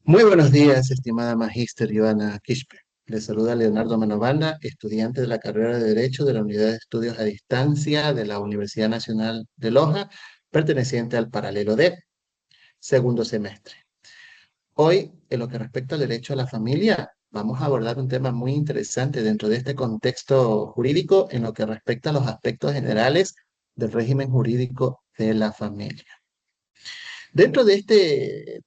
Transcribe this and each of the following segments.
Muy buenos días, estimada Magíster Ivana Quispe. Le saluda Leonardo Manobanda, estudiante de la carrera de Derecho de la Unidad de Estudios a Distancia de la Universidad Nacional de Loja, perteneciente al paralelo D, segundo semestre. Hoy, en lo que respecta al derecho a la familia, vamos a abordar un tema muy interesante dentro de este contexto jurídico en lo que respecta a los aspectos generales del régimen jurídico de la familia. Dentro de este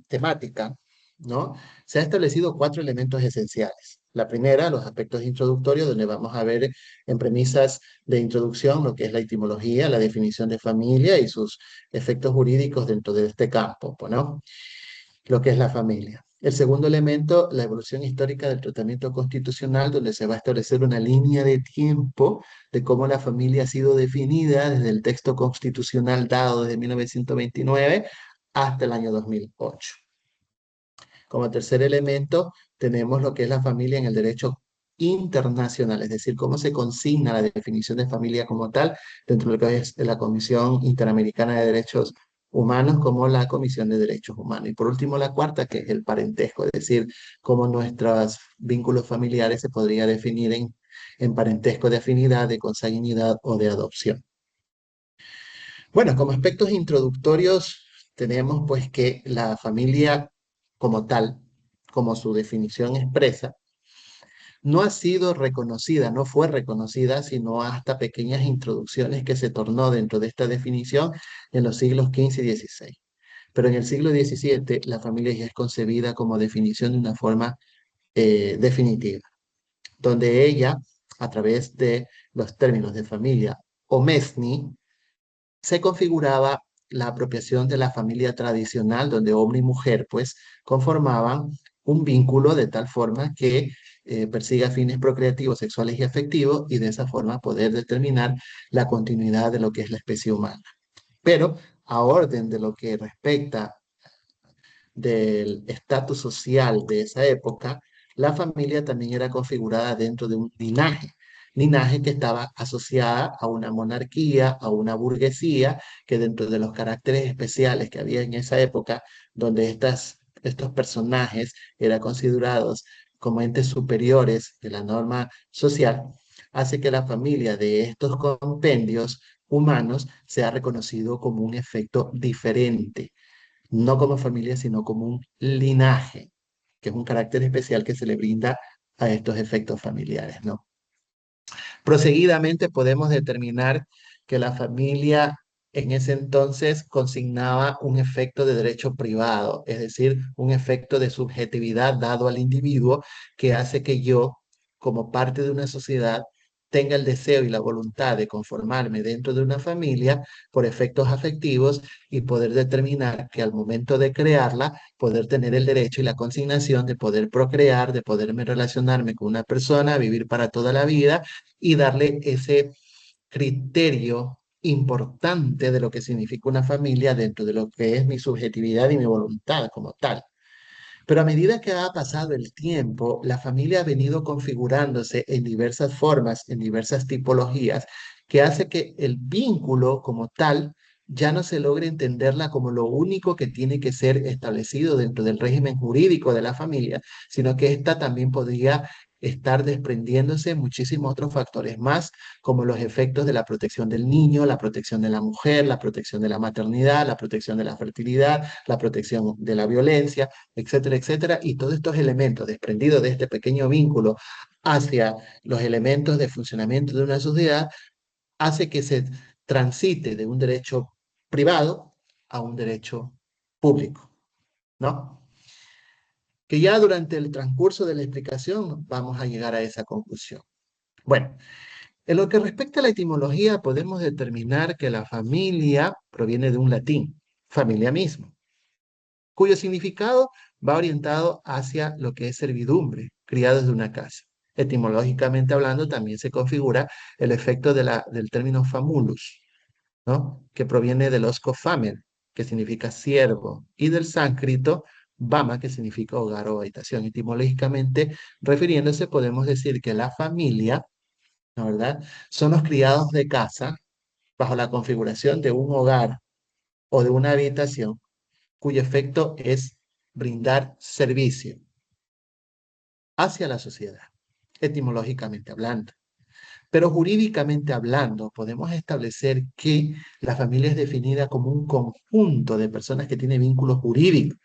temática, ¿no? Se han establecido cuatro elementos esenciales. La primera, los aspectos introductorios, donde vamos a ver en premisas de introducción lo que es la etimología, la definición de familia y sus efectos jurídicos dentro de este campo, pues, ¿no? Lo que es la familia. El segundo elemento, la evolución histórica del tratamiento constitucional, donde se va a establecer una línea de tiempo de cómo la familia ha sido definida desde el texto constitucional dado desde 1929 hasta el año 2008. Como tercer elemento, tenemos lo que es la familia en el derecho internacional, es decir, cómo se consigna la definición de familia como tal dentro de lo que es la Comisión Interamericana de Derechos Humanos como la Comisión de Derechos Humanos. Y por último, la cuarta, que es el parentesco, es decir, cómo nuestros vínculos familiares se podría definir en parentesco de afinidad, de consanguinidad o de adopción. Bueno, como aspectos introductorios, tenemos pues que la familia como tal, como su definición expresa, no ha sido reconocida, no fue reconocida, sino hasta pequeñas introducciones que se tornó dentro de esta definición en los siglos XV y XVI. Pero en el siglo XVII la familia ya es concebida como definición de una forma definitiva, donde ella, a través de los términos de familia o mesni, se configuraba la apropiación de la familia tradicional, donde hombre y mujer pues conformaban un vínculo de tal forma que persiga fines procreativos, sexuales y afectivos y de esa forma poder determinar la continuidad de lo que es la especie humana. Pero a orden de lo que respecta del estatus social de esa época, la familia también era configurada dentro de un linaje que estaba asociada a una monarquía, a una burguesía, que dentro de los caracteres especiales que había en esa época, donde estos personajes eran considerados como entes superiores de la norma social, hace que la familia de estos compendios humanos sea reconocido como un efecto diferente, no como familia, sino como un linaje, que es un carácter especial que se le brinda a estos efectos familiares, ¿no? Proseguidamente podemos determinar que la familia en ese entonces consignaba un efecto de derecho privado, es decir, un efecto de subjetividad dado al individuo que hace que yo, como parte de una sociedad, tenga el deseo y la voluntad de conformarme dentro de una familia por efectos afectivos y poder determinar que al momento de crearla, poder tener el derecho y la consignación de poder procrear, de poderme relacionarme con una persona, vivir para toda la vida y darle ese criterio importante de lo que significa una familia dentro de lo que es mi subjetividad y mi voluntad como tal. Pero a medida que ha pasado el tiempo, la familia ha venido configurándose en diversas formas, en diversas tipologías, que hace que el vínculo como tal ya no se logre entenderla como lo único que tiene que ser establecido dentro del régimen jurídico de la familia, sino que ésta también podría estar desprendiéndose muchísimos otros factores más, como los efectos de la protección del niño, la protección de la mujer, la protección de la maternidad, la protección de la fertilidad, la protección de la violencia, etcétera, etcétera. Y todos estos elementos desprendidos de este pequeño vínculo hacia los elementos de funcionamiento de una sociedad hace que se transite de un derecho privado a un derecho público, ¿no? Que ya durante el transcurso de la explicación vamos a llegar a esa conclusión. Bueno, en lo que respecta a la etimología, podemos determinar que la familia proviene de un latín, familia mismo, cuyo significado va orientado hacia lo que es servidumbre, criados de una casa. Etimológicamente hablando, también se configura el efecto del término famulus, ¿no? Que proviene del osco famer, que significa siervo, y del sánscrito bama, que significa hogar o habitación. Etimológicamente, refiriéndose, podemos decir que la familia, ¿no, verdad? Son los criados de casa bajo la configuración de un hogar o de una habitación cuyo efecto es brindar servicio hacia la sociedad, etimológicamente hablando. Pero jurídicamente hablando, podemos establecer que la familia es definida como un conjunto de personas que tienen vínculos jurídicos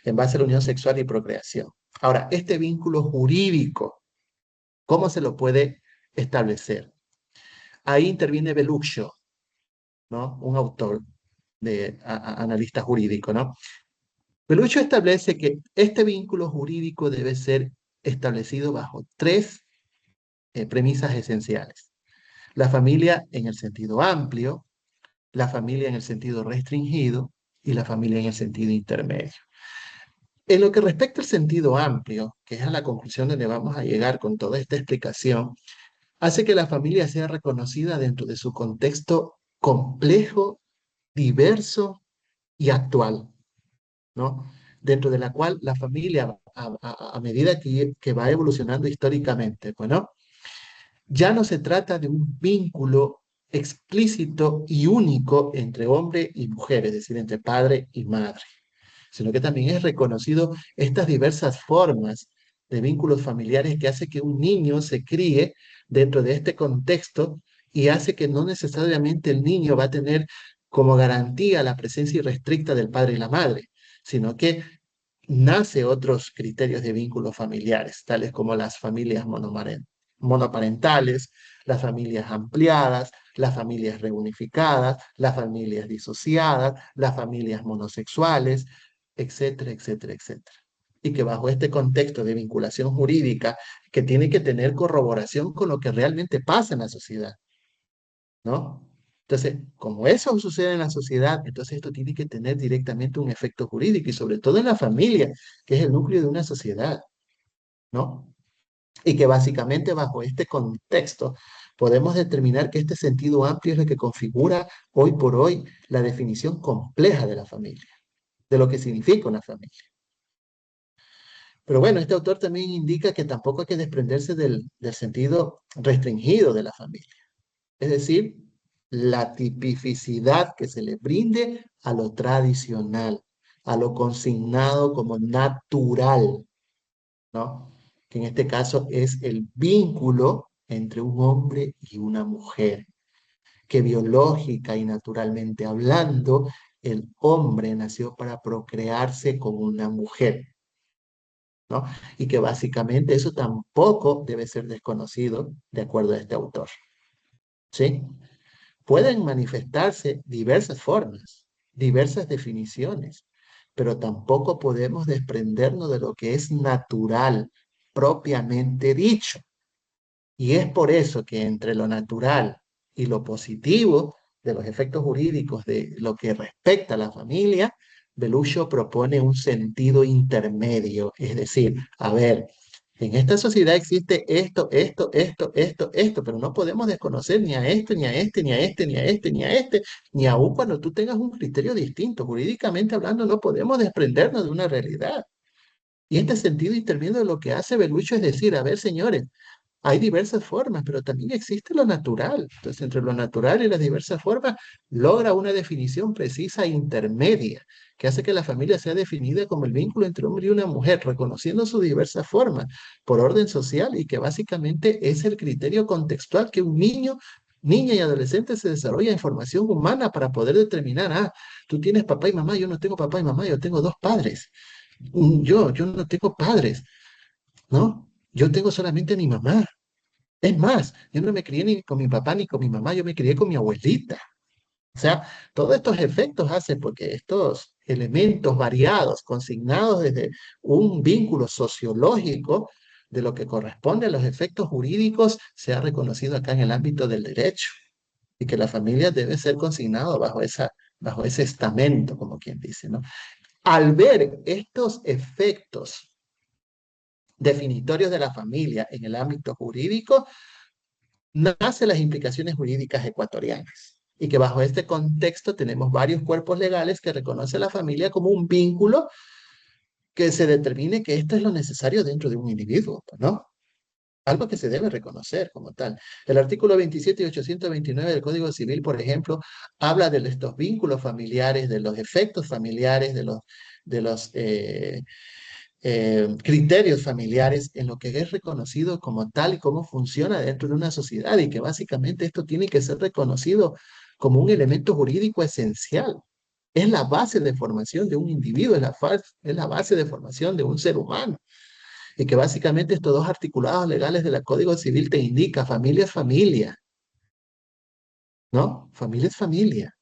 en base a la unión sexual y procreación. Ahora, este vínculo jurídico, ¿cómo se lo puede establecer? Ahí interviene Belluccio, ¿no? Un autor analista jurídico, ¿no? Belluccio establece que este vínculo jurídico debe ser establecido bajo tres premisas esenciales. La familia en el sentido amplio, la familia en el sentido restringido y la familia en el sentido intermedio. En lo que respecta al sentido amplio, que es a la conclusión donde vamos a llegar con toda esta explicación, hace que la familia sea reconocida dentro de su contexto complejo, diverso y actual, ¿no? Dentro de la cual la familia, a medida que va evolucionando históricamente, bueno, ya no se trata de un vínculo explícito y único entre hombre y mujer, es decir, entre padre y madre, sino que también es reconocido estas diversas formas de vínculos familiares que hace que un niño se críe dentro de este contexto y hace que no necesariamente el niño va a tener como garantía la presencia irrestricta del padre y la madre, sino que nace otros criterios de vínculos familiares, tales como las familias monoparentales, las familias ampliadas, las familias reunificadas, las familias disociadas, las familias monosexuales, etcétera, etcétera, etcétera. Y que bajo este contexto de vinculación jurídica, que tiene que tener corroboración con lo que realmente pasa en la sociedad, ¿no? Entonces, como eso sucede en la sociedad, entonces esto tiene que tener directamente un efecto jurídico y sobre todo en la familia, que es el núcleo de una sociedad, ¿no? Y que básicamente bajo este contexto podemos determinar que este sentido amplio es lo que configura hoy por hoy la definición compleja de la familia, de lo que significa una familia. Pero bueno, este autor también indica que tampoco hay que desprenderse del sentido restringido de la familia, es decir, la tipificidad que se le brinde a lo tradicional, a lo consignado como natural, ¿no? Que en este caso es el vínculo entre un hombre y una mujer, que biológica y naturalmente hablando, el hombre nació para procrearse con una mujer, ¿no? Y que básicamente eso tampoco debe ser desconocido de acuerdo a este autor, ¿sí? Pueden manifestarse diversas formas, diversas definiciones, pero tampoco podemos desprendernos de lo que es natural, propiamente dicho. Y es por eso que entre lo natural y lo positivo de los efectos jurídicos de lo que respecta a la familia, Belucho propone un sentido intermedio, es decir, a ver, en esta sociedad existe esto, pero no podemos desconocer ni a este, ni a este, ni a este, ni a este, ni a este, ni aun cuando tú tengas un criterio distinto. Jurídicamente hablando, no podemos desprendernos de una realidad. Y este sentido intermedio lo que hace Belucho es decir, a ver, señores, hay diversas formas, pero también existe lo natural. Entonces, entre lo natural y las diversas formas, logra una definición precisa e intermedia, que hace que la familia sea definida como el vínculo entre un hombre y una mujer, reconociendo sus diversas formas por orden social y que básicamente es el criterio contextual que un niño, niña y adolescente se desarrolla en formación humana para poder determinar, ah, tú tienes papá y mamá, yo no tengo papá y mamá, yo tengo dos padres. Yo no tengo padres, ¿no? Yo tengo solamente a mi mamá. Es más, yo no me crié ni con mi papá ni con mi mamá, yo me crié con mi abuelita. O sea, todos estos efectos hacen porque estos elementos variados, consignados desde un vínculo sociológico de lo que corresponde a los efectos jurídicos, se ha reconocido acá en el ámbito del derecho y que la familia debe ser consignado bajo ese estamento, como quien dice, ¿no? Al ver estos efectos definitorios de la familia en el ámbito jurídico, nacen las implicaciones jurídicas ecuatorianas y que bajo este contexto tenemos varios cuerpos legales que reconocen a la familia como un vínculo que se determine que esto es lo necesario dentro de un individuo, ¿no? algo que se debe reconocer como tal. El artículo 27 y 829 del Código Civil, por ejemplo, habla de estos vínculos familiares, de los efectos familiares, de los criterios familiares en lo que es reconocido como tal y cómo funciona dentro de una sociedad y que básicamente esto tiene que ser reconocido como un elemento jurídico esencial. Es la base de formación de un individuo, es la base de formación de un ser humano. Y que básicamente estos dos articulados legales del Código Civil te indica familia es familia, ¿no? Familia es familia.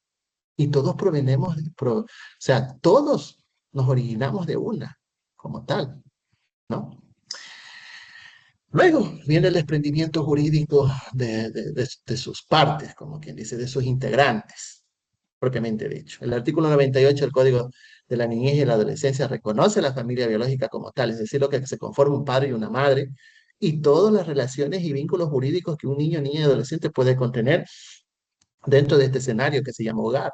Y todos provenemos, o sea, todos nos originamos de una, como tal, ¿no? Luego viene el desprendimiento jurídico de sus partes, como quien dice, de sus integrantes, propiamente dicho. El artículo 98 del Código de la Niñez y la Adolescencia reconoce la familia biológica como tal, es decir, lo que se conforma un padre y una madre, y todas las relaciones y vínculos jurídicos que un niño, niña y adolescente puede contener dentro de este escenario que se llama hogar.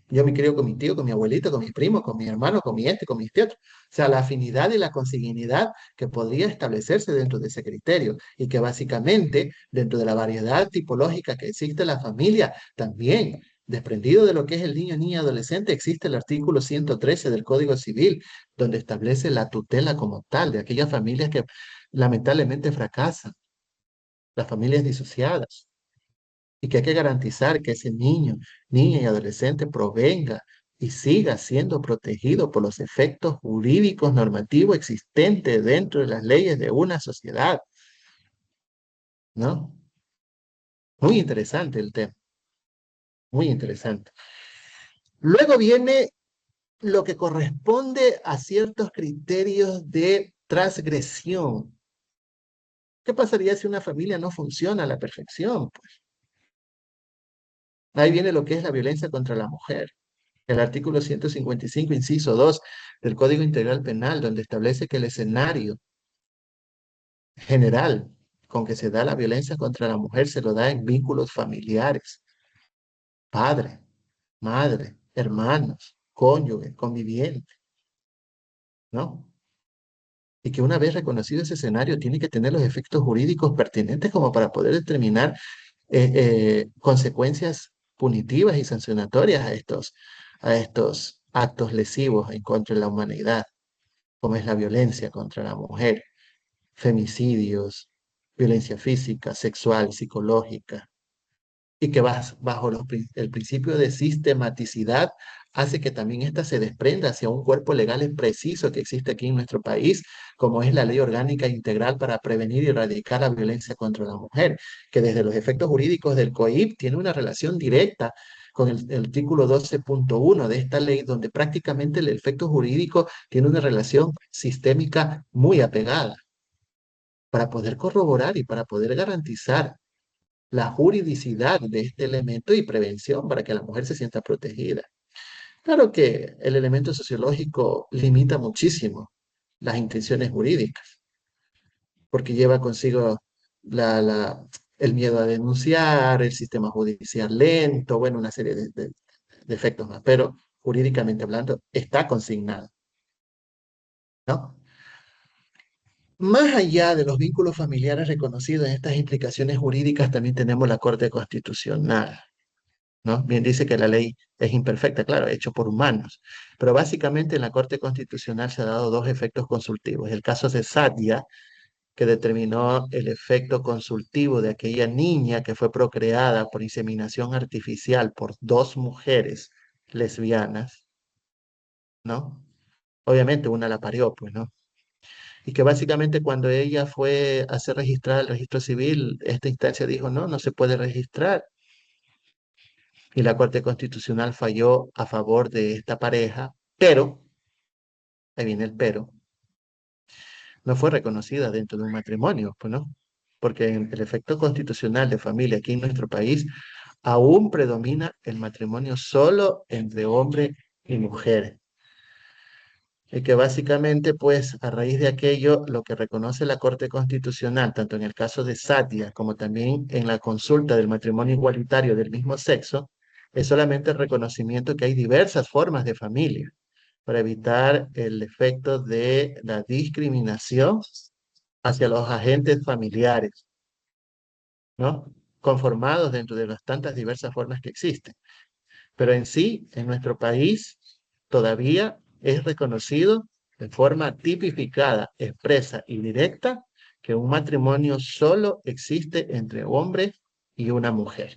Yo me crio con mi tío, con mi abuelito, con mis primos, con mi hermano, con mi este, con mi este otro. O sea, la afinidad y la consanguinidad que podría establecerse dentro de ese criterio y que básicamente dentro de la variedad tipológica que existe en la familia, también desprendido de lo que es el niño, niña, adolescente, existe el artículo 113 del Código Civil, donde establece la tutela como tal de aquellas familias que lamentablemente fracasan, las familias disociadas y que hay que garantizar que ese niño, niña y adolescente provenga y siga siendo protegido por los efectos jurídicos normativos existentes dentro de las leyes de una sociedad, ¿no? Muy interesante el tema, muy interesante. Luego viene lo que corresponde a ciertos criterios de transgresión. ¿Qué pasaría si una familia no funciona a la perfección? Pues ahí viene lo que es la violencia contra la mujer. El artículo 155, inciso 2 del Código Integral Penal, donde establece que el escenario general con que se da la violencia contra la mujer se lo da en vínculos familiares, padre, madre, hermanos, cónyuge, conviviente, ¿no? Y que una vez reconocido ese escenario tiene que tener los efectos jurídicos pertinentes como para poder determinar consecuencias punitivas y sancionatorias a estos actos lesivos en contra de la humanidad, como es la violencia contra la mujer, femicidios, violencia física, sexual, psicológica, y que bajo el principio de sistematicidad hace que también ésta se desprenda hacia un cuerpo legal preciso que existe aquí en nuestro país, como es la Ley Orgánica Integral para prevenir y erradicar la violencia contra la mujer, que desde los efectos jurídicos del COIP tiene una relación directa con el artículo 12.1 de esta ley, donde prácticamente el efecto jurídico tiene una relación sistémica muy apegada para poder corroborar y para poder garantizar la juridicidad de este elemento y prevención para que la mujer se sienta protegida. Claro que el elemento sociológico limita muchísimo las intenciones jurídicas, porque lleva consigo el miedo a denunciar, el sistema judicial lento, bueno, una serie de efectos más, pero jurídicamente hablando está consignado, ¿no? Más allá de los vínculos familiares reconocidos en estas implicaciones jurídicas, también tenemos la Corte Constitucional, ¿no? Bien dice que la ley es imperfecta, claro, hecho por humanos, pero básicamente en la Corte Constitucional se han dado dos efectos consultivos. El caso de Sadia, que determinó el efecto consultivo de aquella niña que fue procreada por inseminación artificial por dos mujeres lesbianas, ¿no? Obviamente una la parió, pues, ¿no? Y que básicamente cuando ella fue a ser registrada al registro civil, esta instancia dijo, no, no se puede registrar. Y la Corte Constitucional falló a favor de esta pareja, pero, ahí viene el pero, no fue reconocida dentro de un matrimonio, pues no, porque en el efecto constitucional de familia aquí en nuestro país aún predomina el matrimonio solo entre hombre y mujer. Y que básicamente, pues, a raíz de aquello, lo que reconoce la Corte Constitucional, tanto en el caso de Satia como también en la consulta del matrimonio igualitario del mismo sexo, es solamente el reconocimiento que hay diversas formas de familia para evitar el efecto de la discriminación hacia los agentes familiares, ¿no? Conformados dentro de las tantas diversas formas que existen. Pero en sí, en nuestro país, todavía es reconocido de forma tipificada, expresa y directa que un matrimonio solo existe entre hombre y una mujer,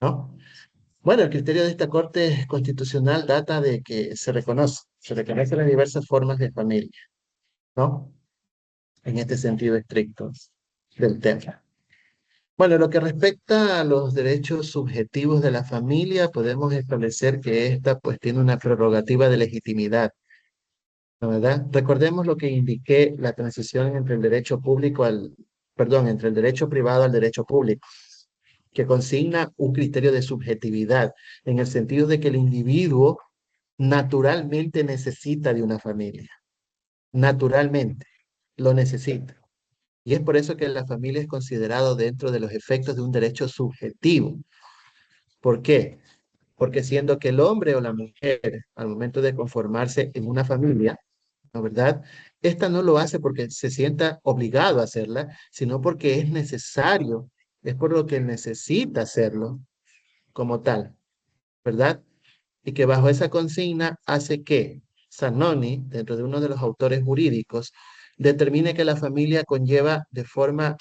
¿no? Bueno, el criterio de esta Corte Constitucional data de que se reconocen las diversas formas de familia, ¿no? En este sentido estricto del tema. Bueno, lo que respecta a los derechos subjetivos de la familia, podemos establecer que esta pues tiene una prerrogativa de legitimidad, ¿no? ¿Verdad? Recordemos lo que indiqué, la transición entre el derecho público perdón, entre el derecho privado al derecho público, que consigna un criterio de subjetividad, en el sentido de que el individuo naturalmente necesita de una familia, naturalmente lo necesita. Y es por eso que la familia es considerado dentro de los efectos de un derecho subjetivo. ¿Por qué? Porque siendo que el hombre o la mujer, al momento de conformarse en una familia, ¿no verdad? Esta no lo hace porque se sienta obligado a hacerla, sino porque es necesario, es por lo que necesita hacerlo como tal, ¿verdad? Y que bajo esa consigna hace que Zanoni, dentro de uno de los autores jurídicos, determine que la familia conlleva de forma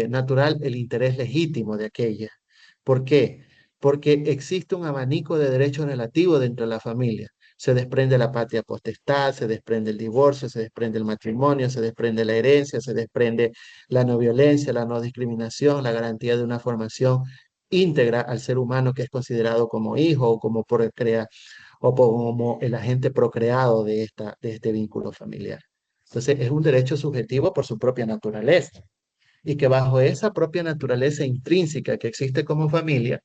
natural el interés legítimo de aquella. ¿Por qué? Porque existe un abanico de derechos relativos dentro de la familia. Se desprende la patria potestad, se desprende el divorcio, se desprende el matrimonio, se desprende la herencia, se desprende la no violencia, la no discriminación, la garantía de una formación íntegra al ser humano que es considerado como hijo o como o como el agente procreado de este vínculo familiar. Entonces, es un derecho subjetivo por su propia naturaleza y que bajo esa propia naturaleza intrínseca que existe como familia,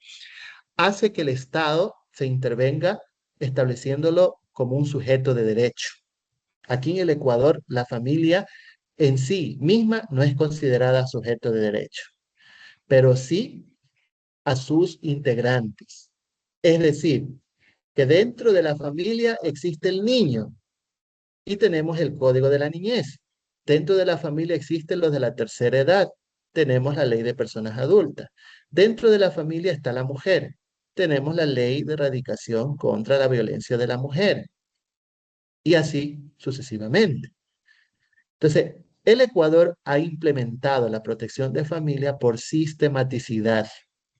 hace que el Estado se intervenga estableciéndolo como un sujeto de derecho. Aquí en el Ecuador, la familia en sí misma no es considerada sujeto de derecho, pero sí a sus integrantes. Es decir, que dentro de la familia existe el niño y tenemos el código de la niñez. Dentro de la familia existen los de la tercera edad. Tenemos la ley de personas adultas. Dentro de la familia está la mujer. Tenemos la ley de erradicación contra la violencia de la mujer. Y así sucesivamente. Entonces, el Ecuador ha implementado la protección de familia por sistematicidad,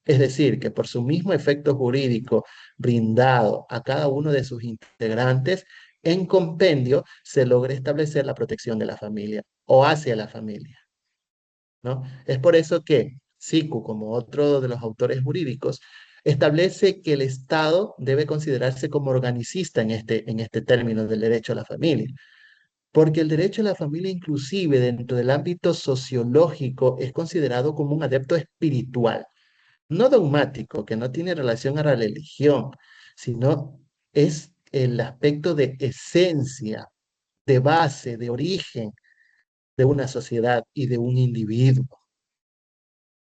es decir, que por su mismo efecto jurídico brindado a cada uno de sus integrantes, en compendio se logra establecer la protección de la familia o hacia la familia, ¿no? Es por eso que SICU, como otro de los autores jurídicos, establece que el Estado debe considerarse como organicista en este término del derecho a la familia. Porque el derecho a la familia, inclusive dentro del ámbito sociológico, es considerado como un adepto espiritual, no dogmático, que no tiene relación a la religión, sino es el aspecto de esencia, de base, de origen de una sociedad y de un individuo,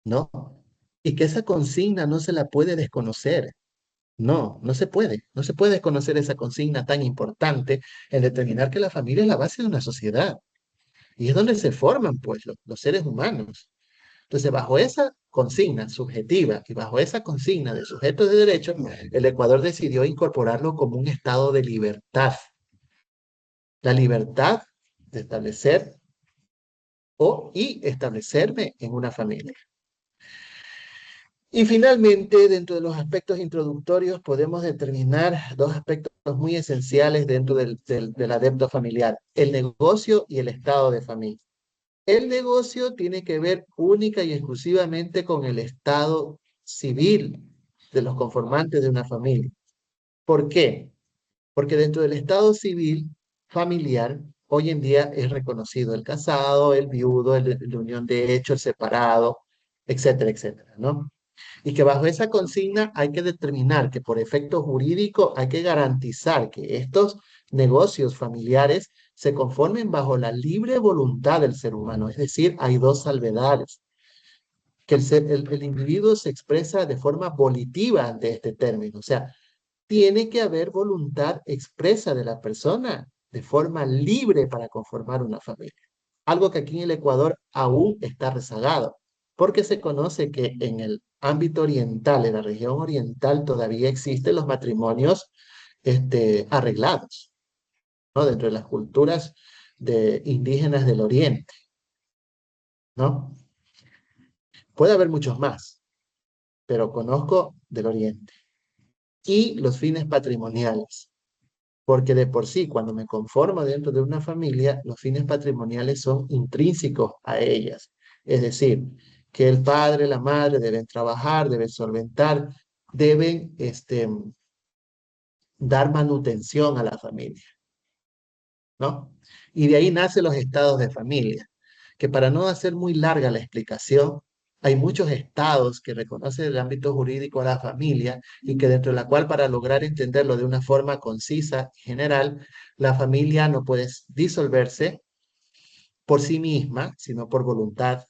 ¿no? Y que esa consigna no se la puede desconocer. No, no se puede desconocer esa consigna tan importante en determinar que la familia es la base de una sociedad. Y es donde se forman, pues, los seres humanos. Entonces, bajo esa consigna subjetiva y bajo esa consigna de sujetos de derechos, el Ecuador decidió incorporarlo como un estado de libertad. La libertad de establecer y establecerme en una familia. Y finalmente, dentro de los aspectos introductorios, podemos determinar dos aspectos muy esenciales dentro del adepto familiar, el negocio y el estado de familia. El negocio tiene que ver única y exclusivamente con el estado civil de los conformantes de una familia. ¿Por qué? Porque dentro del estado civil familiar, hoy en día es reconocido el casado, el viudo, la unión de hecho, el separado, etcétera, etcétera, ¿no? Y que bajo esa consigna hay que determinar que por efecto jurídico hay que garantizar que estos negocios familiares se conformen bajo la libre voluntad del ser humano. Es decir, hay dos salvedades, que el individuo se expresa de forma volitiva ante este término. O sea, tiene que haber voluntad expresa de la persona de forma libre para conformar una familia. algo que aquí en el Ecuador aún está rezagado, porque se conoce que en el ámbito oriental, en la región oriental, todavía existen los matrimonios arreglados, ¿no? Dentro de las culturas indígenas del Oriente, ¿no? Puede haber muchos más, pero conozco del Oriente. Y los fines patrimoniales, porque de por sí, cuando me conformo dentro de una familia, los fines patrimoniales son intrínsecos a ellas. Es decir, que el padre, la madre deben trabajar, deben solventar, deben dar manutención a la familia, ¿no? Y de ahí nacen los estados de familia, que para no hacer muy larga la explicación, hay muchos estados que reconocen el ámbito jurídico a la familia y que dentro de la cual para lograr entenderlo de una forma concisa y general, la familia no puede disolverse por sí misma, sino por voluntad,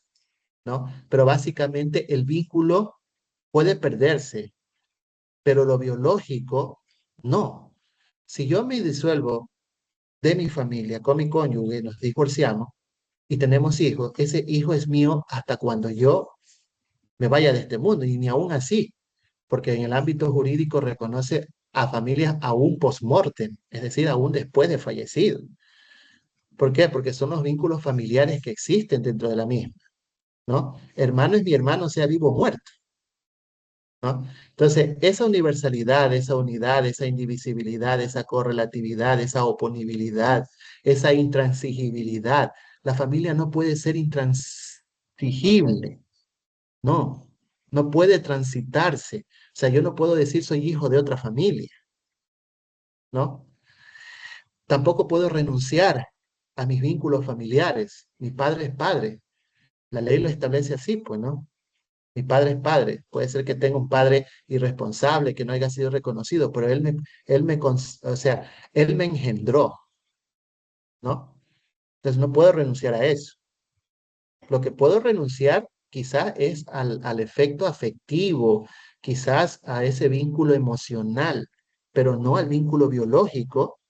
¿no? Pero básicamente el vínculo puede perderse, pero lo biológico no. Si yo me disuelvo de mi familia con mi cónyuge, nos divorciamos y tenemos hijos, ese hijo es mío hasta cuando yo me vaya de este mundo, y ni aún así, porque en el ámbito jurídico reconoce a familias aún post-mortem, es decir, aún después de fallecido. ¿Por qué? Porque son los vínculos familiares que existen dentro de la misma, ¿no? Hermano es mi hermano, sea vivo o muerto, ¿no? Entonces, esa universalidad, esa unidad, esa indivisibilidad, esa correlatividad, esa oponibilidad, esa intransigibilidad, la familia no puede ser intransigible, no, no puede transitarse. O sea, yo no puedo decir soy hijo de otra familia, ¿no? Tampoco puedo renunciar a mis vínculos familiares. Mi padre es padre. La ley lo establece así, pues, ¿no? Mi padre es padre. Puede ser que tenga un padre irresponsable, que no haya sido reconocido, pero o sea, él me engendró, ¿no? Entonces no puedo renunciar a eso. Lo que puedo renunciar quizás es al efecto afectivo, quizás a ese vínculo emocional, pero no al vínculo biológico,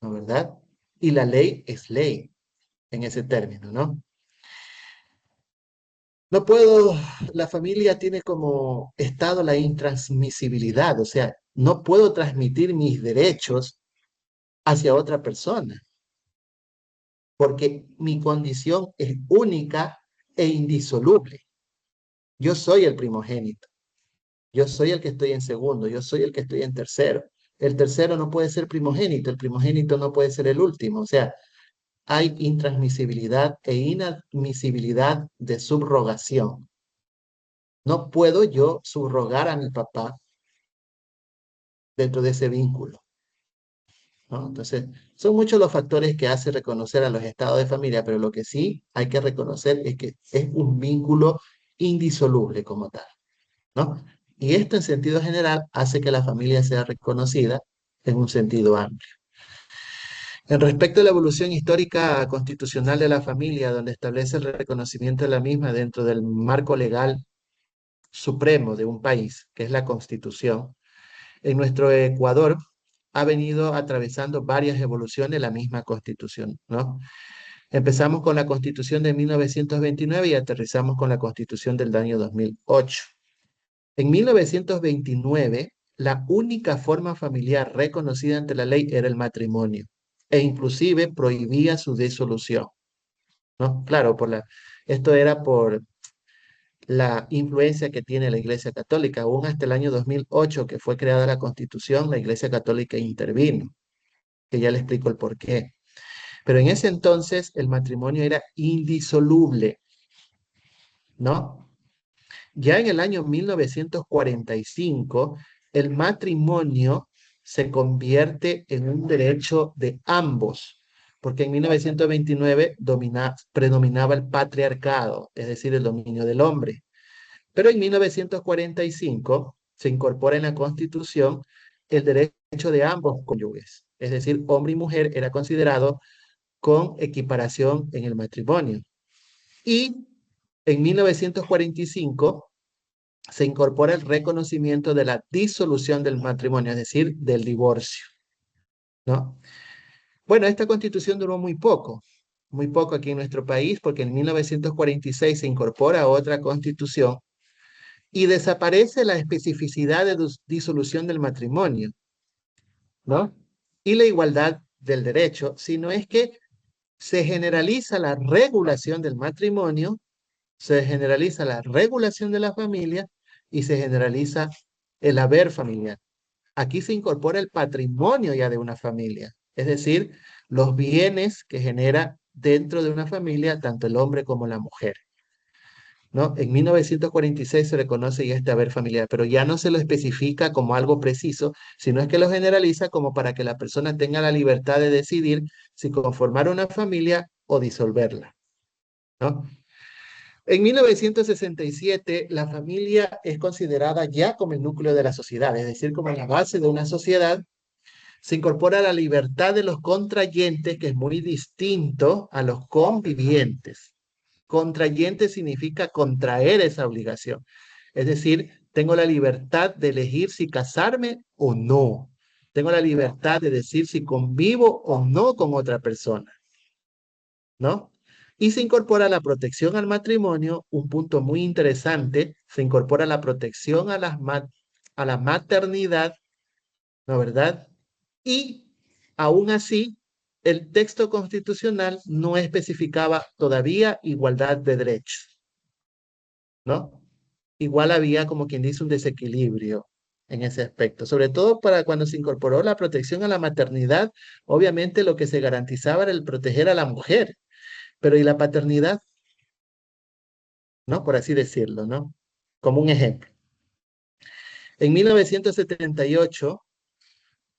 ¿no verdad? Y la ley es ley en ese término, ¿no? No puedo, la familia tiene como estado la intransmisibilidad, o sea, no puedo transmitir mis derechos hacia otra persona, porque mi condición es única e indisoluble. Yo soy el primogénito. Yo soy el que estoy en segundo, yo soy el que estoy en tercero. El tercero no puede ser primogénito, el primogénito no puede ser el último. O sea, hay intransmisibilidad e inadmisibilidad de subrogación. No puedo yo subrogar a mi papá dentro de ese vínculo, ¿no? Entonces, son muchos los factores que hacen reconocer a los estados de familia, pero lo que sí hay que reconocer es que es un vínculo indisoluble como tal, ¿no? Y esto en sentido general hace que la familia sea reconocida en un sentido amplio. En respecto a la evolución histórica constitucional de la familia, donde establece el reconocimiento de la misma dentro del marco legal supremo de un país, que es la Constitución, en nuestro Ecuador ha venido atravesando varias evoluciones la misma Constitución, ¿no? Empezamos con la Constitución de 1929 y aterrizamos con la Constitución del año 2008. En 1929, la única forma familiar reconocida ante la ley era el matrimonio e inclusive prohibía su disolución, ¿no? Claro, esto era por la influencia que tiene la Iglesia Católica. Aún hasta el año 2008, que fue creada la Constitución, la Iglesia Católica intervino, que ya le explico el por qué. Pero en ese entonces el matrimonio era indisoluble, ¿no? Ya en el año 1945, el matrimonio se convierte en un derecho de ambos, porque en 1929 predominaba el patriarcado, es decir, el dominio del hombre. Pero en 1945 se incorpora en la Constitución el derecho de ambos cónyuges, es decir, hombre y mujer era considerado con equiparación en el matrimonio. Y en 1945 se incorpora el reconocimiento de la disolución del matrimonio, es decir, del divorcio, ¿no? Bueno, esta constitución duró muy poco, muy poco aquí en nuestro país, porque en 1946 se incorpora otra constitución y desaparece la especificidad de disolución del matrimonio, ¿no? Y la igualdad del derecho, sino es que se generaliza la regulación del matrimonio, se generaliza la regulación de la familia y se generaliza el haber familiar. Aquí se incorpora el patrimonio ya de una familia, es decir, los bienes que genera dentro de una familia tanto el hombre como la mujer, ¿no? En 1946 se reconoce ya este haber familiar, pero ya no se lo especifica como algo preciso, sino es que lo generaliza como para que la persona tenga la libertad de decidir si conformar una familia o disolverla, ¿no? En 1967, la familia es considerada ya como el núcleo de la sociedad, es decir, como la base de una sociedad. Se incorpora la libertad de los contrayentes, que es muy distinto a los convivientes. Contrayente significa contraer esa obligación. Es decir, tengo la libertad de elegir si casarme o no. Tengo la libertad de decir si convivo o no con otra persona, ¿no? Y se incorpora la protección al matrimonio, un punto muy interesante, se incorpora la protección a a la maternidad, ¿no verdad? Y aún así, el texto constitucional no especificaba todavía igualdad de derechos, ¿no? Igual había, como quien dice, un desequilibrio en ese aspecto, sobre todo para cuando se incorporó la protección a la maternidad, obviamente lo que se garantizaba era el proteger a la mujer, pero ¿y la paternidad? ¿No? Por así decirlo, ¿no? Como un ejemplo. En 1978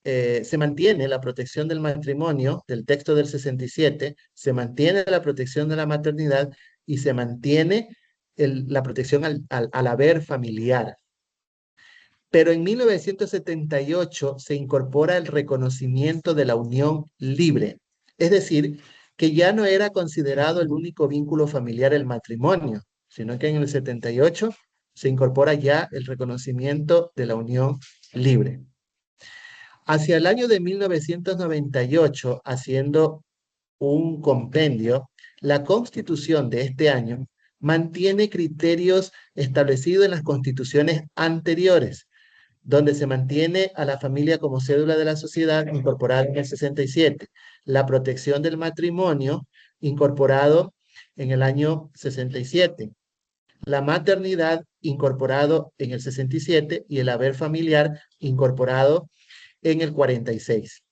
se mantiene la protección del matrimonio, del texto del 67, se mantiene la protección de la maternidad y se mantiene la protección al haber familiar. Pero en 1978 se incorpora el reconocimiento de la unión libre, es decir, que ya no era considerado el único vínculo familiar el matrimonio, sino que en el 78 se incorpora ya el reconocimiento de la unión libre. Hacia el año de 1998, haciendo un compendio, la Constitución de este año mantiene criterios establecidos en las constituciones anteriores, donde se mantiene a la familia como cédula de la sociedad incorporada en el 67, la protección del matrimonio incorporado en el año 67, la maternidad incorporado en el 67 y el haber familiar incorporado en el 46,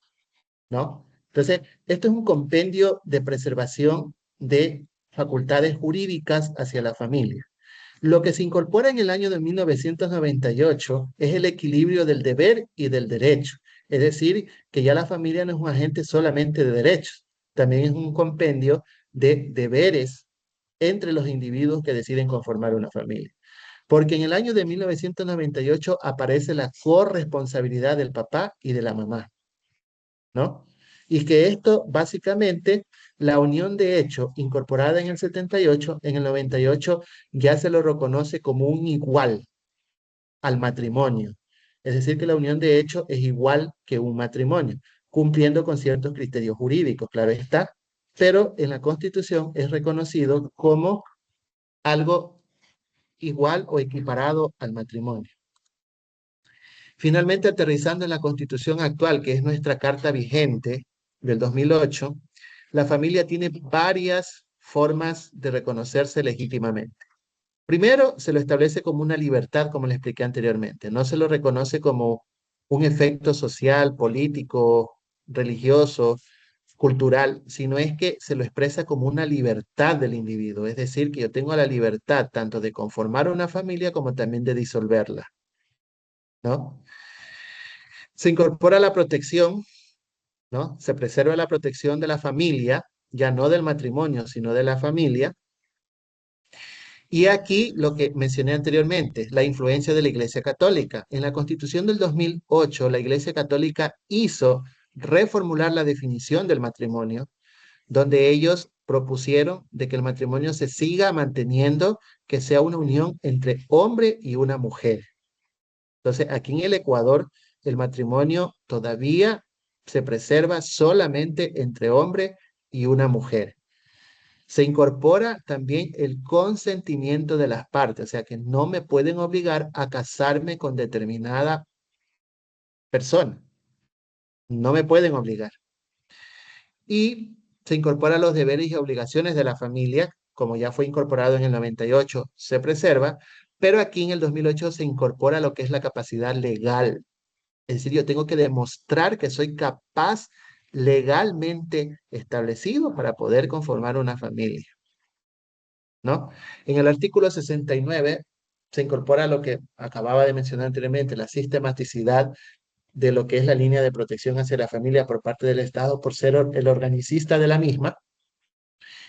¿no? Entonces, esto es un compendio de preservación de facultades jurídicas hacia la familia. Lo que se incorpora en el año de 1998 es el equilibrio del deber y del derecho. Es decir, que ya la familia no es un agente solamente de derechos, también es un compendio de deberes entre los individuos que deciden conformar una familia. Porque en el año de 1998 aparece la corresponsabilidad del papá y de la mamá, ¿no? Y que esto básicamente, la unión de hecho incorporada en el 78, en el 98 ya se lo reconoce como un igual al matrimonio. Es decir, que la unión de hecho es igual que un matrimonio, cumpliendo con ciertos criterios jurídicos, claro está, pero en la Constitución es reconocido como algo igual o equiparado al matrimonio. Finalmente, aterrizando en la Constitución actual, que es nuestra carta vigente del 2008, la familia tiene varias formas de reconocerse legítimamente. Primero, se lo establece como una libertad, como le expliqué anteriormente. No se lo reconoce como un efecto social, político, religioso, cultural, sino es que se lo expresa como una libertad del individuo. Es decir, que yo tengo la libertad tanto de conformar una familia como también de disolverla, ¿no? Se incorpora la protección, ¿no? Se preserva la protección de la familia, ya no del matrimonio, sino de la familia. Y aquí lo que mencioné anteriormente, la influencia de la Iglesia Católica. En la Constitución del 2008, la Iglesia Católica hizo reformular la definición del matrimonio, donde ellos propusieron de que el matrimonio se siga manteniendo, que sea una unión entre hombre y una mujer. Entonces, aquí en el Ecuador, el matrimonio todavía se preserva solamente entre hombre y una mujer. Se incorpora también el consentimiento de las partes, o sea que no me pueden obligar a casarme con determinada persona, no me pueden obligar. Y se incorpora los deberes y obligaciones de la familia, como ya fue incorporado en el 98, se preserva, pero aquí en el 2008 se incorpora lo que es la capacidad legal. Es decir, yo tengo que demostrar que soy capaz legalmente establecido para poder conformar una familia, ¿no? En el artículo 69 se incorpora lo que acababa de mencionar anteriormente, la sistematicidad de lo que es la línea de protección hacia la familia por parte del Estado por ser el organicista de la misma,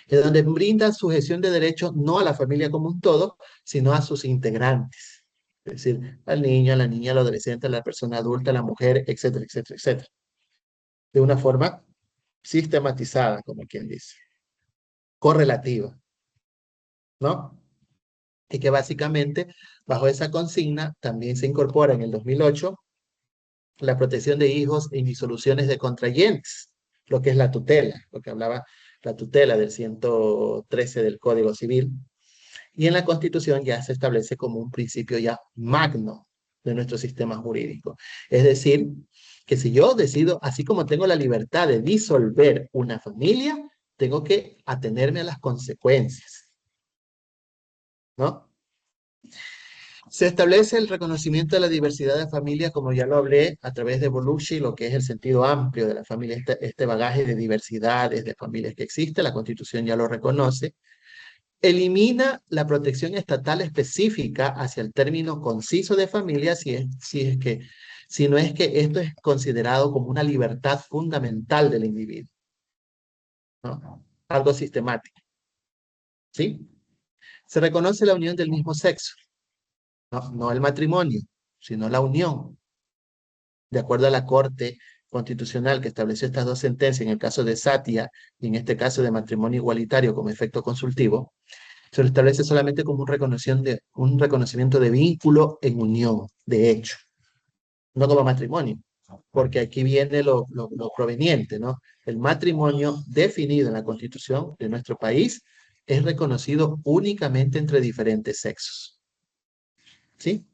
es donde brinda sujeción de derechos no a la familia como un todo, sino a sus integrantes. Es decir, al niño, a la niña, al adolescente, a la persona adulta, a la mujer, etcétera, etcétera, etcétera. De una forma sistematizada, como quien dice, correlativa, ¿no? Y que básicamente, bajo esa consigna, también se incorpora en el 2008 la protección de hijos en disoluciones de contrayentes, lo que es la tutela, lo que hablaba la tutela del 113 del Código Civil. Y en la Constitución ya se establece como un principio ya magno de nuestro sistema jurídico. Es decir, que si yo decido, así como tengo la libertad de disolver una familia, tengo que atenerme a las consecuencias, ¿no? Se establece el reconocimiento de la diversidad de familias, como ya lo hablé, a través de Belushi, lo que es el sentido amplio de la familia, este bagaje de diversidades de familias que existe, la Constitución ya lo reconoce. Elimina la protección estatal específica hacia el término conciso de familia si no es que esto es considerado como una libertad fundamental del individuo, ¿no? Algo sistemático, ¿sí? Se reconoce la unión del mismo sexo, no el matrimonio, sino la unión. De acuerdo a la Corte Constitucional que estableció estas dos sentencias en el caso de Satia y en este caso de matrimonio igualitario como efecto consultivo, se lo establece solamente como un reconocimiento de vínculo en unión, de hecho, no como matrimonio, porque aquí viene lo proveniente, ¿no? El matrimonio definido en la Constitución de nuestro país es reconocido únicamente entre diferentes sexos, ¿sí?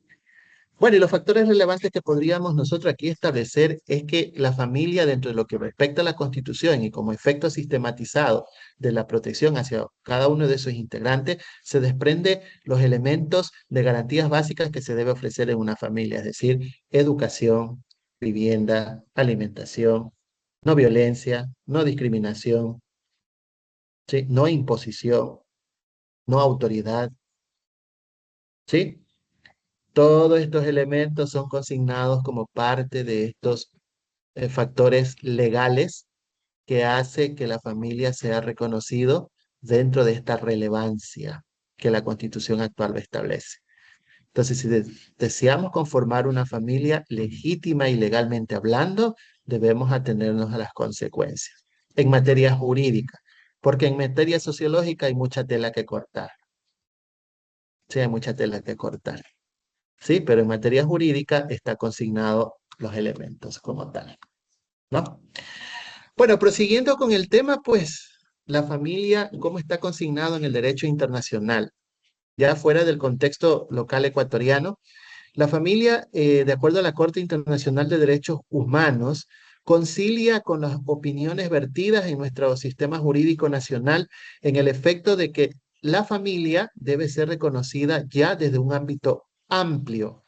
Bueno, y los factores relevantes que podríamos nosotros aquí establecer es que la familia, dentro de lo que respecta a la Constitución y como efecto sistematizado de la protección hacia cada uno de sus integrantes, se desprende los elementos de garantías básicas que se debe ofrecer en una familia, es decir, educación, vivienda, alimentación, no violencia, no discriminación, ¿sí? No imposición, no autoridad, ¿sí? Todos estos elementos son consignados como parte de estos factores legales que hace que la familia sea reconocido dentro de esta relevancia que la Constitución actual lo establece. Entonces, si deseamos conformar una familia legítima y legalmente hablando, debemos atenernos a las consecuencias. En materia jurídica, porque en materia sociológica hay mucha tela que cortar. Sí, hay mucha tela que cortar. Sí, pero en materia jurídica está consignado los elementos como tal, ¿no? Bueno, prosiguiendo con el tema, pues la familia, ¿cómo está consignado en el derecho internacional? Ya fuera del contexto local ecuatoriano, la familia, de acuerdo a la Corte Internacional de Derechos Humanos, concilia con las opiniones vertidas en nuestro sistema jurídico nacional en el efecto de que la familia debe ser reconocida ya desde un ámbito amplio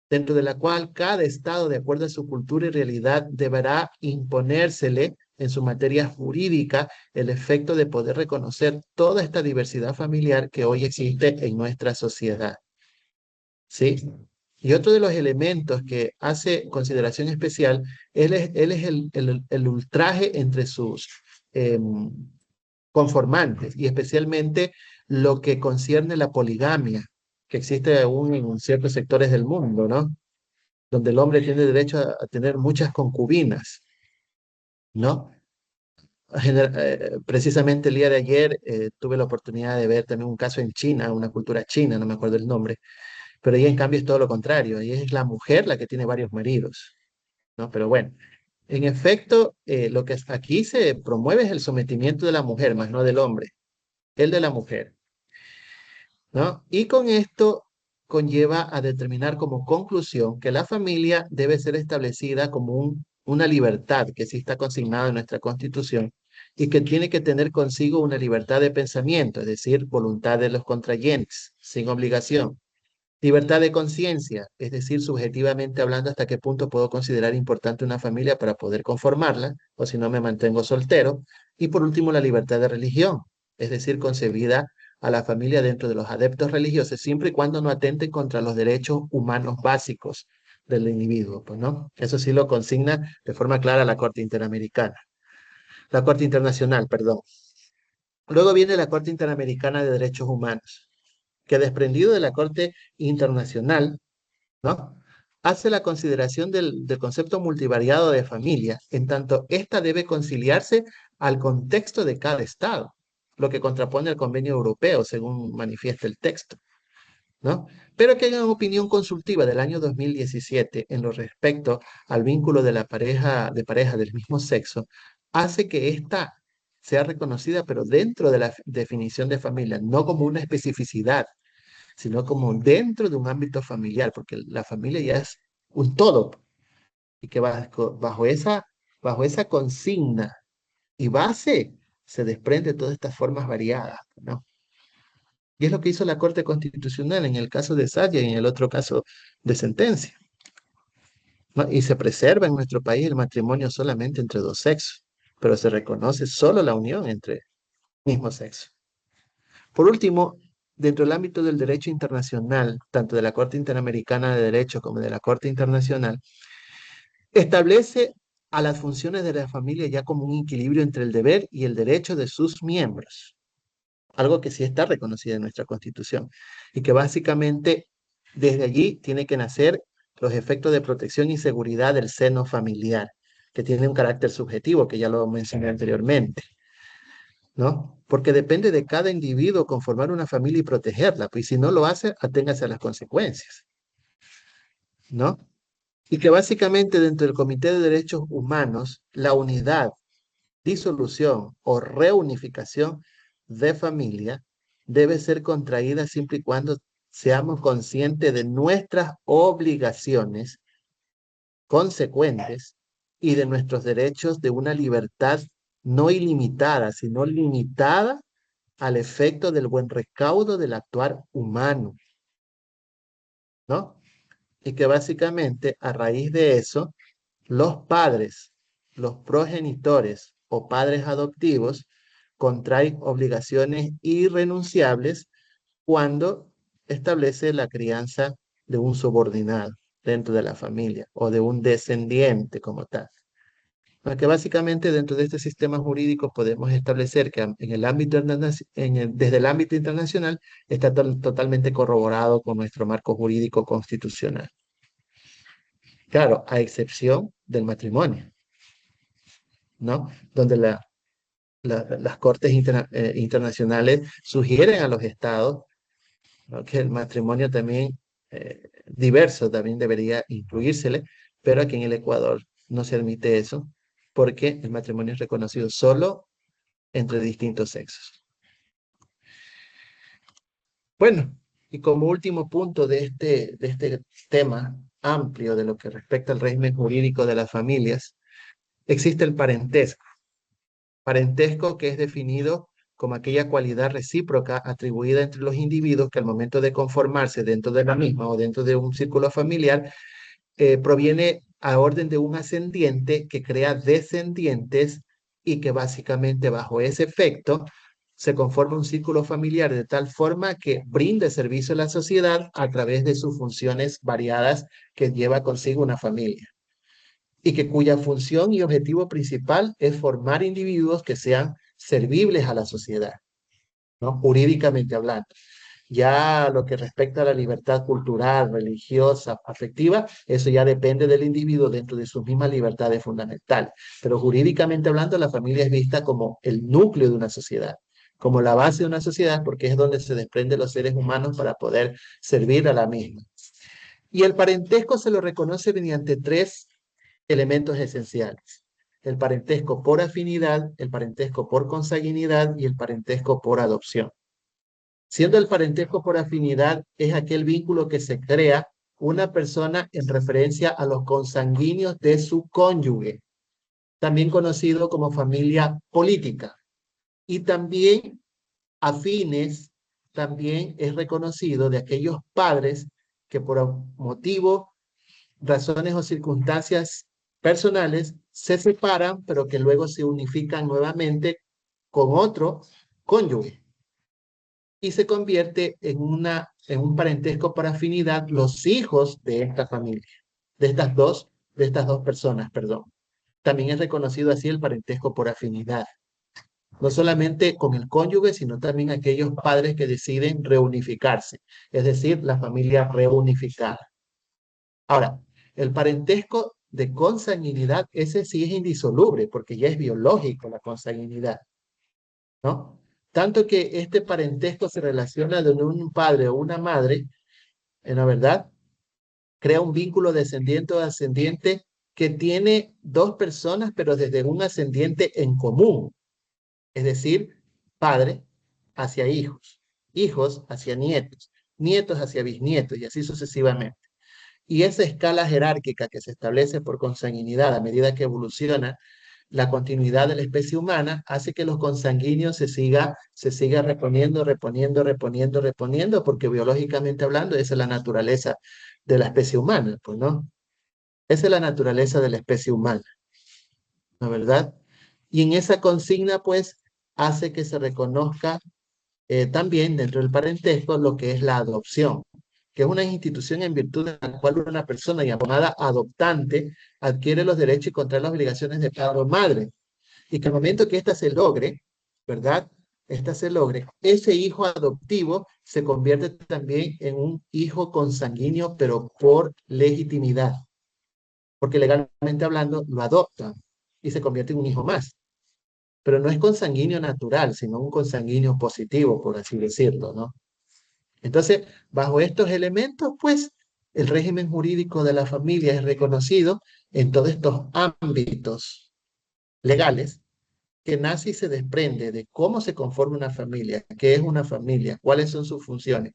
dentro de la cual cada Estado, de acuerdo a su cultura y realidad, deberá imponérsele en su materia jurídica el efecto de poder reconocer toda esta diversidad familiar que hoy existe en nuestra sociedad. ¿Sí? Y otro de los elementos que hace consideración especial, él es el ultraje entre sus eh, conformantes y especialmente lo que concierne la poligamia, que existe aún en ciertos sectores del mundo, ¿no? Donde el hombre tiene derecho a tener muchas concubinas, ¿no? Precisamente el día de ayer tuve la oportunidad de ver también un caso en China, una cultura china, no me acuerdo el nombre, pero ahí en cambio es todo lo contrario, ahí es la mujer la que tiene varios maridos, ¿no? Pero bueno, en efecto, lo que aquí se promueve es el sometimiento de la mujer, más no del hombre. el de la mujer, ¿no? Y con esto conlleva a determinar como conclusión que la familia debe ser establecida como una libertad que sí está consignada en nuestra Constitución y que tiene que tener consigo una libertad de pensamiento, es decir, voluntad de los contrayentes, sin obligación. Libertad de conciencia, es decir, subjetivamente hablando, hasta qué punto puedo considerar importante una familia para poder conformarla, o si no me mantengo soltero. Y por último, la libertad de religión, es decir, concebida a la familia dentro de los adeptos religiosos, siempre y cuando no atenten contra los derechos humanos básicos del individuo, pues, ¿no? Eso sí lo consigna de forma clara la Corte Interamericana, la Corte Internacional, perdón. Luego viene la Corte Interamericana de Derechos Humanos, que desprendido de la Corte Internacional, ¿no? Hace la consideración del concepto multivariado de familia, en tanto ésta debe conciliarse al contexto de cada Estado, lo que contrapone al convenio europeo, según manifiesta el texto, ¿no? Pero que haya una opinión consultiva del año 2017 en lo respecto al vínculo de pareja del mismo sexo, hace que ésta sea reconocida, pero dentro de la definición de familia, no como una especificidad, sino como dentro de un ámbito familiar, porque la familia ya es un todo, y que bajo esa consigna y base se desprende todas estas formas variadas, ¿no? Y es lo que hizo la Corte Constitucional en el caso de Saya y en el otro caso de sentencia, ¿no? Y se preserva en nuestro país el matrimonio solamente entre dos sexos, pero se reconoce solo la unión entre mismo sexo. Por último, dentro del ámbito del derecho internacional, tanto de la Corte Interamericana de Derecho como de la Corte Internacional, establece a las funciones de la familia ya como un equilibrio entre el deber y el derecho de sus miembros, algo que sí está reconocido en nuestra Constitución, y que básicamente desde allí tiene que nacer los efectos de protección y seguridad del seno familiar, que tiene un carácter subjetivo, que ya lo mencioné anteriormente, ¿no? Porque depende de cada individuo conformar una familia y protegerla, pues si no lo hace, aténgase a las consecuencias, ¿no? Y que básicamente dentro del Comité de Derechos Humanos, la unidad, disolución o reunificación de familia debe ser contraída siempre y cuando seamos conscientes de nuestras obligaciones consecuentes y de nuestros derechos de una libertad no ilimitada, sino limitada al efecto del buen recaudo del actuar humano, ¿no? Y que básicamente a raíz de eso, los padres, los progenitores o padres adoptivos contraen obligaciones irrenunciables cuando establece la crianza de un subordinado dentro de la familia o de un descendiente como tal. Porque básicamente dentro de este sistema jurídico podemos establecer que en el ámbito desde el ámbito internacional está totalmente corroborado con nuestro marco jurídico constitucional. Claro, a excepción del matrimonio, ¿no? Donde las cortes internacionales sugieren a los estados, ¿no?, que el matrimonio también diverso también debería incluírsele, pero aquí en el Ecuador no se admite eso porque el matrimonio es reconocido solo entre distintos sexos. Bueno, y como último punto de este tema amplio de lo que respecta al régimen jurídico de las familias, existe el parentesco. Parentesco que es definido como aquella cualidad recíproca atribuida entre los individuos que al momento de conformarse dentro de la misma o dentro de un círculo familiar, proviene a orden de un ascendiente que crea descendientes y que básicamente bajo ese efecto se conforma un círculo familiar de tal forma que brinde servicio a la sociedad a través de sus funciones variadas que lleva consigo una familia y que cuya función y objetivo principal es formar individuos que sean servibles a la sociedad, ¿no? Jurídicamente hablando. Ya lo que respecta a la libertad cultural, religiosa, afectiva, eso ya depende del individuo dentro de sus mismas libertades fundamentales. Pero jurídicamente hablando, la familia es vista como el núcleo de una sociedad, como la base de una sociedad, porque es donde se desprenden los seres humanos para poder servir a la misma. Y el parentesco se lo reconoce mediante tres elementos esenciales. el parentesco por afinidad, el parentesco por consanguinidad y el parentesco por adopción. Siendo el parentesco por afinidad es aquel vínculo que se crea una persona en referencia a los consanguíneos de su cónyuge, también conocido como familia política. Y también afines, también es reconocido de aquellos padres que por motivo, razones o circunstancias personales se separan, pero que luego se unifican nuevamente con otro cónyuge y se convierte en un parentesco por afinidad los hijos de esta familia, de estas dos personas, perdón. También es reconocido así el parentesco por afinidad. No solamente con el cónyuge, sino también aquellos padres que deciden reunificarse, es decir, la familia reunificada. Ahora, el parentesco de consanguinidad, ese sí es indisoluble, porque ya es biológico la consanguinidad, ¿no? Tanto que este parentesco se relaciona de un padre o una madre, en la verdad, crea un vínculo descendiente o ascendiente que tiene dos personas, pero desde un ascendiente en común, es decir, padre hacia hijos, hijos hacia nietos, nietos hacia bisnietos y así sucesivamente. Y esa escala jerárquica que se establece por consanguinidad a medida que evoluciona la continuidad de la especie humana hace que los consanguíneos se siga reponiendo, porque biológicamente hablando esa es la naturaleza de la especie humana, pues, ¿no? Esa es la naturaleza de la especie humana, ¿no es verdad? Y en esa consigna, pues, hace que se reconozca también dentro del parentesco lo que es la adopción, que es una institución en virtud de la cual una persona llamada adoptante adquiere los derechos y contrae las obligaciones de padre o madre. Y que al momento que ésta se logre, ¿verdad? Esta se logre, ese hijo adoptivo se convierte también en un hijo consanguíneo, pero por legitimidad, porque legalmente hablando lo adoptan y se convierte en un hijo más. Pero no es consanguíneo natural, sino un consanguíneo positivo, por así decirlo, ¿no? Entonces, bajo estos elementos, pues, el régimen jurídico de la familia es reconocido en todos estos ámbitos legales que nace y se desprende de cómo se conforma una familia, qué es una familia, cuáles son sus funciones,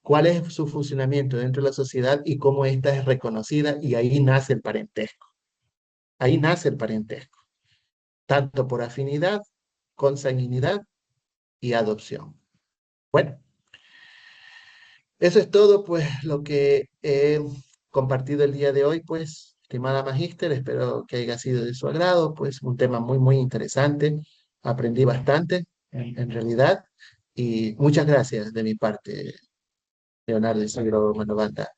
cuál es su funcionamiento dentro de la sociedad y cómo ésta es reconocida y ahí nace el parentesco. Ahí nace el parentesco, tanto por afinidad, consanguinidad y adopción. Bueno, eso es todo, pues, lo que he compartido el día de hoy, pues, estimada magíster, espero que haya sido de su agrado, pues, un tema muy, muy interesante. Aprendí bastante, en realidad, y muchas gracias de mi parte, Leonardo Isidro Manovanda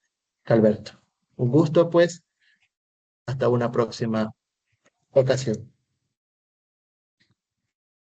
Calberto. Un gusto, pues, hasta una próxima ocasión.